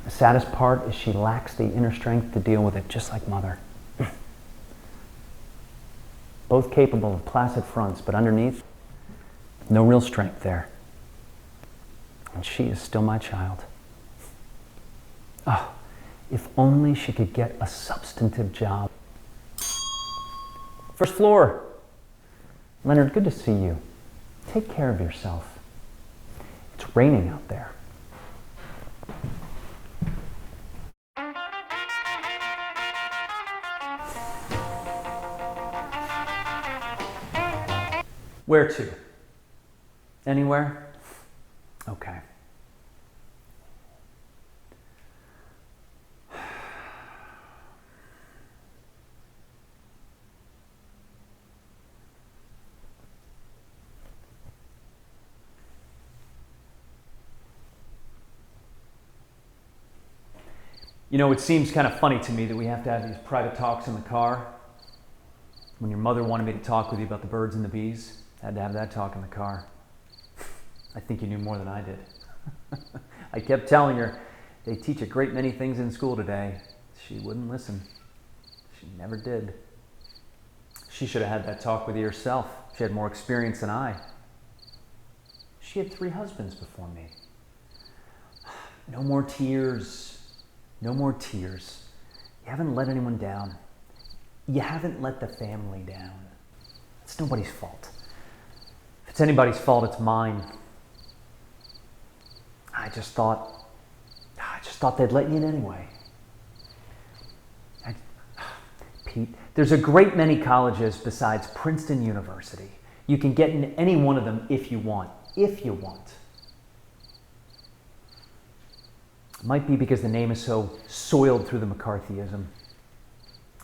The saddest part is she lacks the inner strength to deal with it, just like Mother. Both capable of placid fronts, but underneath, no real strength there. And she is still my child. Oh, if only she could get a substantive job. First floor. Leonard, good to see you. Take care of yourself. It's raining out there. Where to? Anywhere? Okay. You know, it seems kind of funny to me that we have to have these private talks in the car. When your mother wanted me to talk with you about the birds and the bees, I had to have that talk in the car. I think you knew more than I did. I kept telling her, they teach a great many things in school today. She wouldn't listen. She never did. She should have had that talk with you herself. She had more experience than I. She had 3 husbands before me. No more tears. No more tears. You haven't let anyone down. You haven't let the family down. It's nobody's fault. If it's anybody's fault, it's mine. I just thought they'd let you in anyway. Pete, there's a great many colleges besides Princeton University. You can get in any one of them if you want. If you want. It might be because the name is so soiled through the McCarthyism.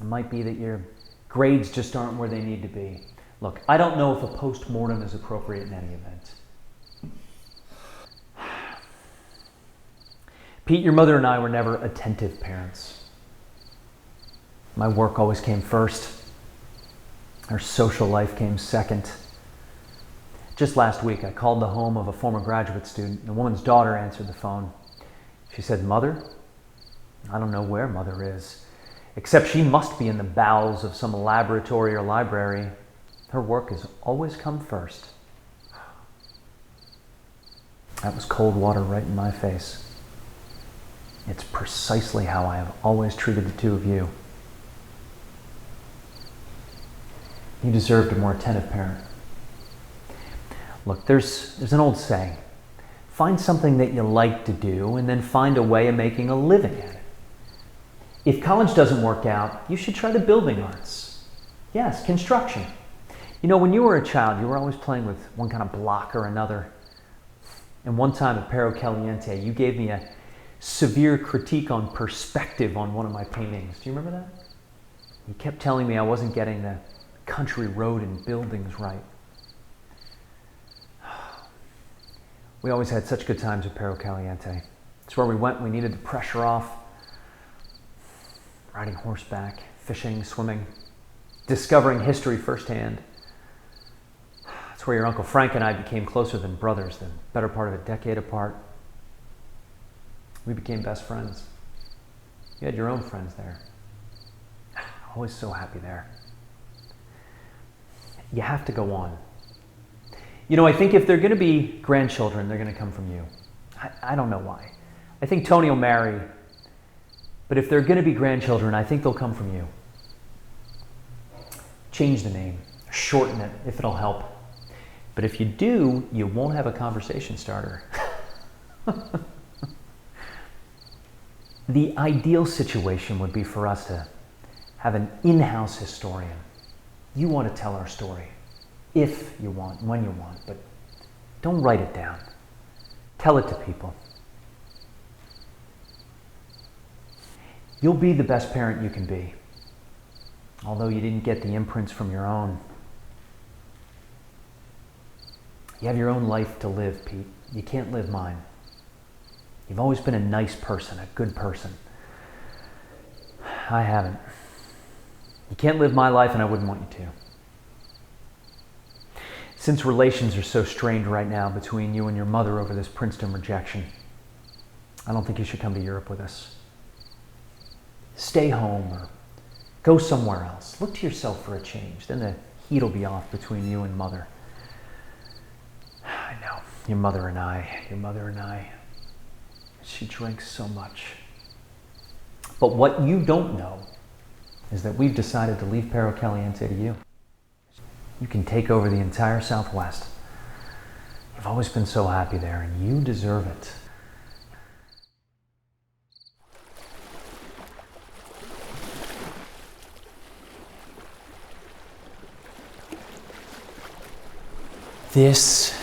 It might be that your grades just aren't where they need to be. Look, I don't know if a post-mortem is appropriate in any event. Pete, your mother and I were never attentive parents. My work always came first. Our social life came second. Just last week, I called the home of a former graduate student, and the woman's daughter answered the phone. She said, "Mother?" I don't know where Mother is, except she must be in the bowels of some laboratory or library. Her work has always come first. That was cold water right in my face. It's precisely how I have always treated the two of you. You deserved a more attentive parent. Look, there's an old saying. Find something that you like to do and then find a way of making a living at it. If college doesn't work out, you should try the building arts. Yes, construction. You know, when you were a child, you were always playing with one kind of block or another. And one time at Perro Caliente, you gave me a severe critique on perspective on one of my paintings. Do you remember that? You kept telling me I wasn't getting the country road and buildings right. We always had such good times at Perro Caliente. It's where we went when we needed the pressure off. Riding horseback, fishing, swimming, discovering history firsthand. It's where your Uncle Frank and I became closer than brothers, the better part of a decade apart. We became best friends. You had your own friends there. Always so happy there. You have to go on. You know, I think if they're going to be grandchildren, they're going to come from you. I don't know why. I think Tony will marry, but if they're going to be grandchildren, I think they'll come from you. Change the name, shorten it if it'll help. But if you do, you won't have a conversation starter. The ideal situation would be for us to have an in-house historian. You want to tell our story. If you want, when you want, but don't write it down. Tell it to people. You'll be the best parent you can be, although you didn't get the imprints from your own. You have your own life to live, Pete. You can't live mine. You've always been a nice person, a good person. I haven't. You can't live my life, and I wouldn't want you to. Since relations are so strained right now between you and your mother over this Princeton rejection, I don't think you should come to Europe with us. Stay home or go somewhere else. Look to yourself for a change. Then the heat will be off between you and Mother. I know, your mother and I. She drinks so much. But what you don't know is that we've decided to leave Perro Caliente to you. You can take over the entire Southwest. You've always been so happy there, and you deserve it. This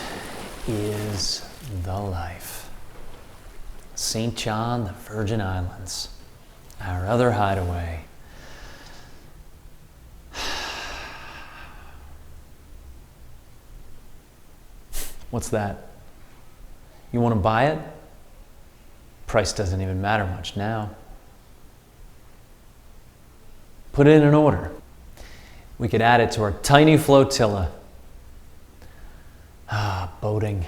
is the life. St. John, the Virgin Islands, our other hideaway. What's that? You want to buy it? Price doesn't even matter much now. Put in an order. We could add it to our tiny flotilla. Boating.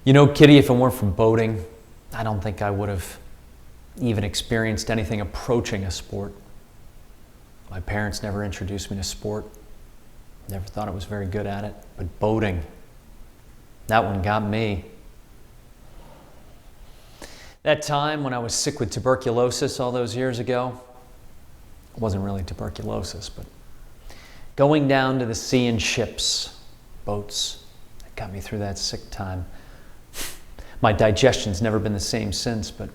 You know, Kitty, if it weren't for boating, I don't think I would have even experienced anything approaching a sport. My parents never introduced me to sport. Never thought I was very good at it. But boating, that one got me. That time when I was sick with tuberculosis all those years ago, it wasn't really tuberculosis, but going down to the sea in ships, boats, that got me through that sick time. My digestion's never been the same since, but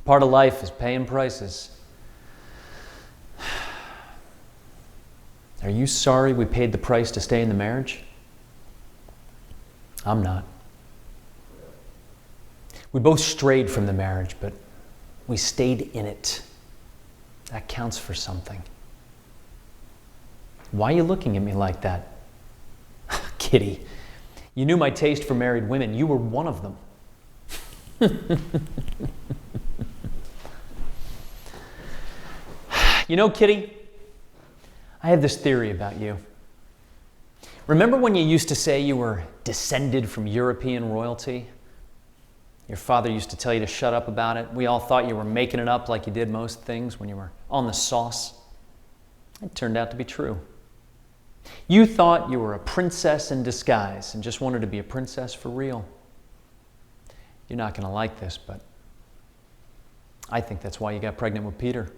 part of life is paying prices. Are you sorry we paid the price to stay in the marriage? I'm not. We both strayed from the marriage, but we stayed in it. That counts for something. Why are you looking at me like that? Kitty, you knew my taste for married women. You were one of them. You know, Kitty, I have this theory about you. Remember when you used to say you were descended from European royalty? Your father used to tell you to shut up about it. We all thought you were making it up like you did most things when you were on the sauce. It turned out to be true. You thought you were a princess in disguise and just wanted to be a princess for real. You're not going to like this, but I think that's why you got pregnant with Peter.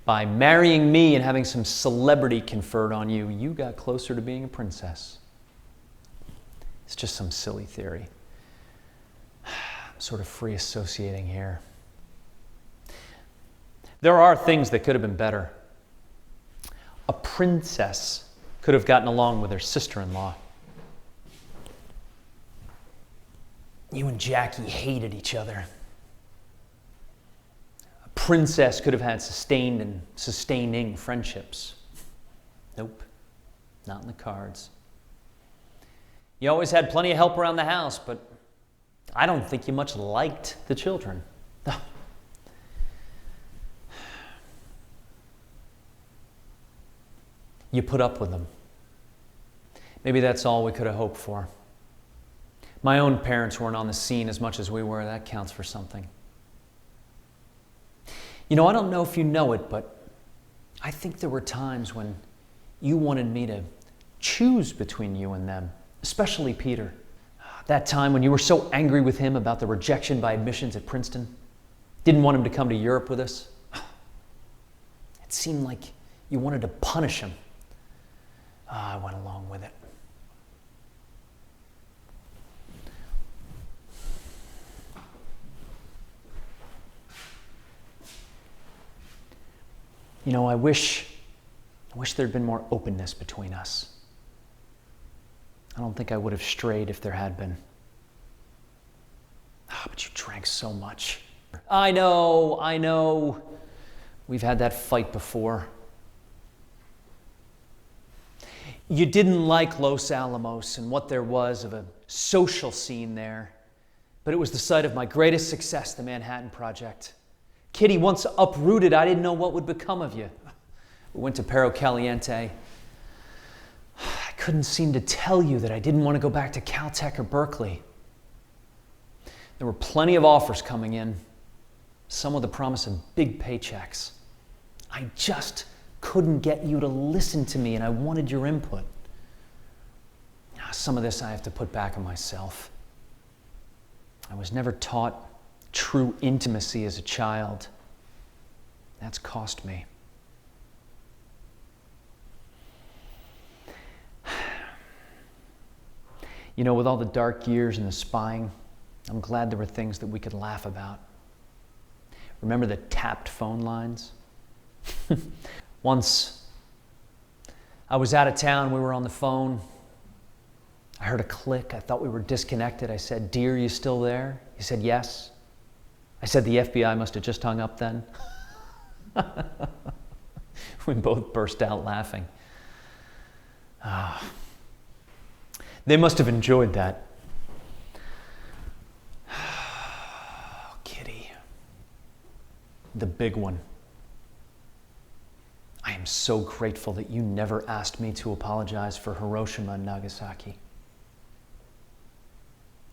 By marrying me and having some celebrity conferred on you, you got closer to being a princess. It's just some silly theory. I'm sort of free associating here. There are things that could have been better. A princess could have gotten along with her sister-in-law. You and Jackie hated each other. A princess could have had sustained and sustaining friendships. Nope, not in the cards. You always had plenty of help around the house, but I don't think you much liked the children. You put up with them. Maybe that's all we could have hoped for. My own parents weren't on the scene as much as we were. That counts for something. You know, I don't know if you know it, but I think there were times when you wanted me to choose between you and them, especially Peter. That time when you were so angry with him about the rejection by admissions at Princeton, didn't want him to come to Europe with us. It seemed like you wanted to punish him. I went along with it. You know, I wish there'd been more openness between us. I don't think I would have strayed if there had been. But you drank so much. I know. We've had that fight before. You didn't like Los Alamos and what there was of a social scene there, but it was the site of my greatest success, the Manhattan Project. Kitty, once uprooted, I didn't know what would become of you. We went to Perro Caliente. I couldn't seem to tell you that I didn't want to go back to Caltech or Berkeley. There were plenty of offers coming in, some with the promise of big paychecks. I just couldn't get you to listen to me, and I wanted your input. Some of this I have to put back on myself. I was never taught true intimacy as a child. That's cost me. You know, with all the dark years and the spying, I'm glad there were things that we could laugh about. Remember the tapped phone lines? Once, I was out of town, we were on the phone. I heard a click, I thought we were disconnected. I said, "Dear, you still there?" He said, "Yes." I said, "The FBI must have just hung up then." We both burst out laughing. They must have enjoyed that. Kitty. The big one. I am so grateful that you never asked me to apologize for Hiroshima and Nagasaki.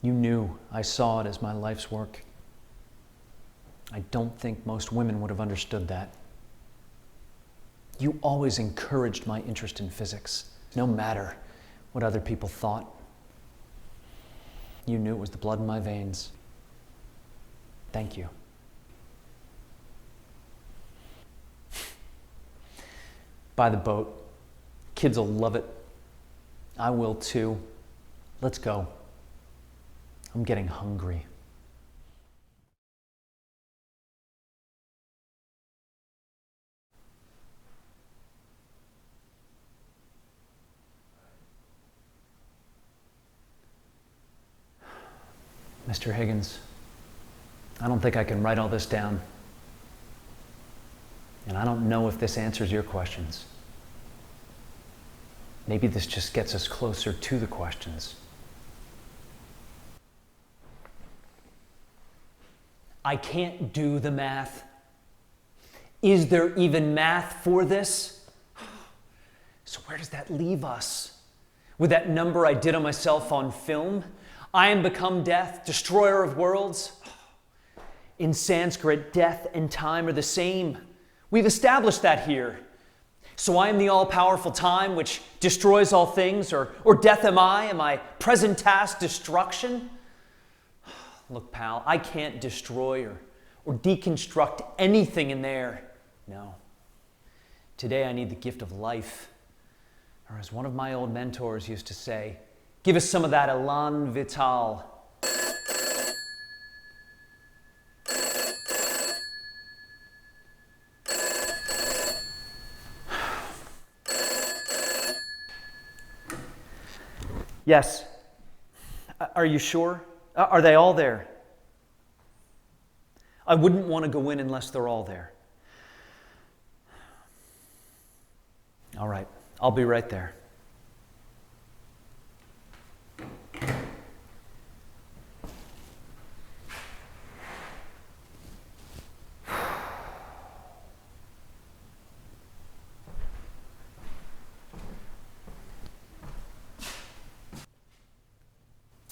You knew I saw it as my life's work. I don't think most women would have understood that. You always encouraged my interest in physics, no matter what other people thought. You knew it was the blood in my veins. Thank you. Buy the boat. Kids will love it. I will too. Let's go. I'm getting hungry. Mr. Higgins, I don't think I can write all this down. And I don't know if this answers your questions. Maybe this just gets us closer to the questions. I can't do the math. Is there even math for this? So where does that leave us? With that number I did on myself on film? I am become death, destroyer of worlds. In Sanskrit, death and time are the same. We've established that here. So I am the all-powerful time which destroys all things, or death am I present task destruction? Look, pal, I can't destroy or deconstruct anything in there. No. Today I need the gift of life. Or as one of my old mentors used to say, give us some of that elan vital. Yes. Are you sure? Are they all there? I wouldn't want to go in unless they're all there. All right, I'll be right there.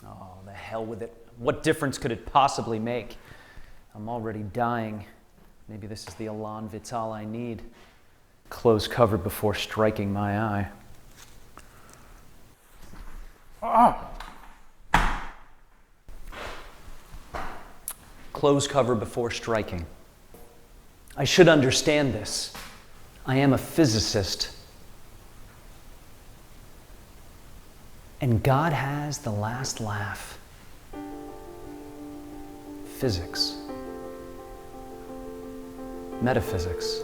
Oh, the hell with it. What difference could it possibly make? I'm already dying. Maybe this is the elan vital I need. Close cover before striking my eye. Close cover before striking. I should understand this. I am a physicist. And God has the last laugh. Physics. Metaphysics.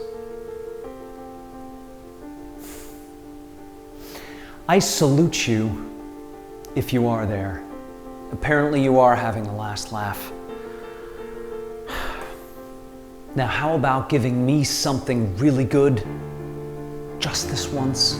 I salute you if you are there. Apparently you are having the last laugh. Now how about giving me something really good just this once?